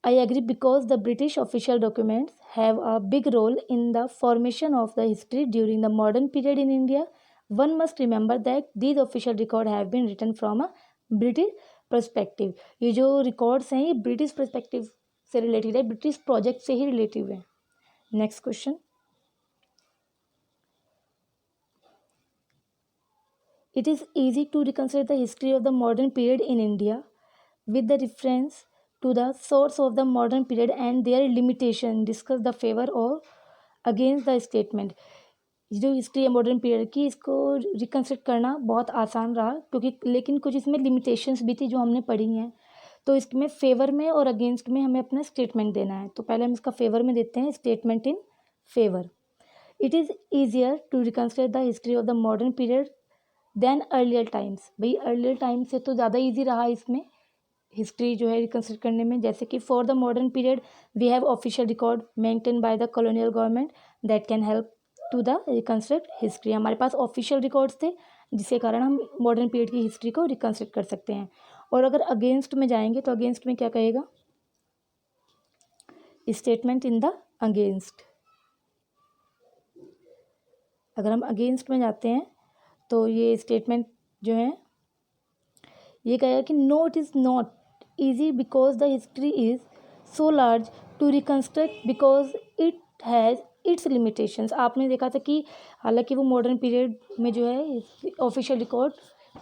I agree because the British official documents have a big role in the formation of the history during the modern period in India. One must remember that these official records have been written from a British perspective. ये जो records हैं ये British perspective से related है, British project से ही relative है. Next question. It is easy to reconsider the history of the modern period in India with the reference to the source of the modern period and their limitation. Discuss the favor or against the statement. जो history है modern period की इसको reconstruct करना बहुत आसान रहा क्योंकि लेकिन कुछ इसमें लिमिटेशंस भी थी जो हमने पढ़ी हैं. तो इसमें फेवर में और अगेंस्ट में हमें अपना स्टेटमेंट देना है. तो पहले हम इसका फेवर में देते हैं statement in favour. It is easier to reconstruct the history of the modern period than earlier times. भाई अर्लियर टाइम से तो ज़्यादा ईजी रहा इसमें हिस्ट्री जो है रिकन्स्ट्रक्ट करने में. जैसे कि for the modern period we have official record maintain by the colonial government that can help to the reconstruct history. हमारे पास ऑफिशियल रिकॉर्ड्स थे जिसके कारण हम मॉडर्न पीरियड की हिस्ट्री को रिकन्स्ट्रक्ट कर सकते हैं. और अगर अगेंस्ट में जाएंगे तो अगेंस्ट में क्या कहेगा, स्टेटमेंट इन द अगेंस्ट. अगर हम अगेंस्ट में जाते हैं तो ये स्टेटमेंट जो है ये कहेगा कि no it is not easy because the history is so large to reconstruct because it has its limitations. आपने देखा था कि हालांकि वो मॉडर्न पीरियड में जो है ऑफिशियल रिकॉर्ड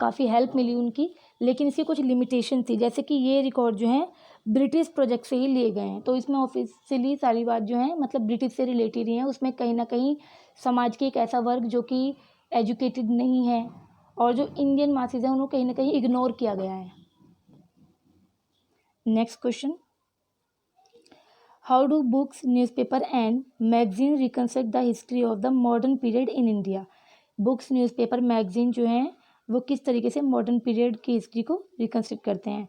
काफ़ी हेल्प मिली उनकी, लेकिन इसकी कुछ लिमिटेशन थी. जैसे कि ये रिकॉर्ड जो है ब्रिटिश प्रोजेक्ट से ही लिए गए हैं. तो इसमें ऑफिशियली सारी बात जो है मतलब ब्रिटिश से रिलेटेड ही है. उसमें कहीं ना कहीं समाज के एक ऐसा वर्ग जो कि एजुकेटेड नहीं है और जो इंडियन मासेज हैं उनको कहीं ना कहीं इग्नोर किया गया है. Next question. How do books, newspaper and magazine reconstruct the history of the modern period in India. Books, newspaper, magazine जो हैं वो किस तरीके से मॉडर्न पीरियड की हिस्ट्री को रिकन्स्ट्रक्ट करते हैं.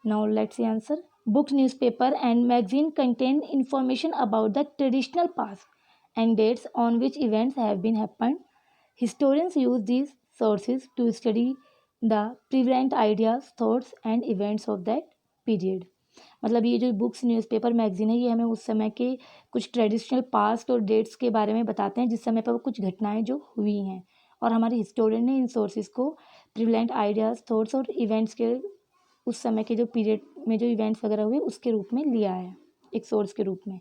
Now let's see answer. Books, newspaper and magazine contain information about the traditional past and dates on which events have been happened. Historians use these sources to study the prevalent ideas, thoughts and events of that period. मतलब ये जो books, newspaper, magazine है ये हमें उस समय के कुछ ट्रेडिशनल पास्ट और डेट्स के बारे में बताते हैं जिस समय पर वो कुछ घटनाएं जो हुई हैं. और हमारे हिस्टोरियन ने इन सोर्सेज को प्रिवलेंट आइडियाज़, थॉट्स और इवेंट्स के उस समय के जो पीरियड में जो इवेंट्स वगैरह हुए उसके रूप में लिया है, एक सोर्स के रूप में.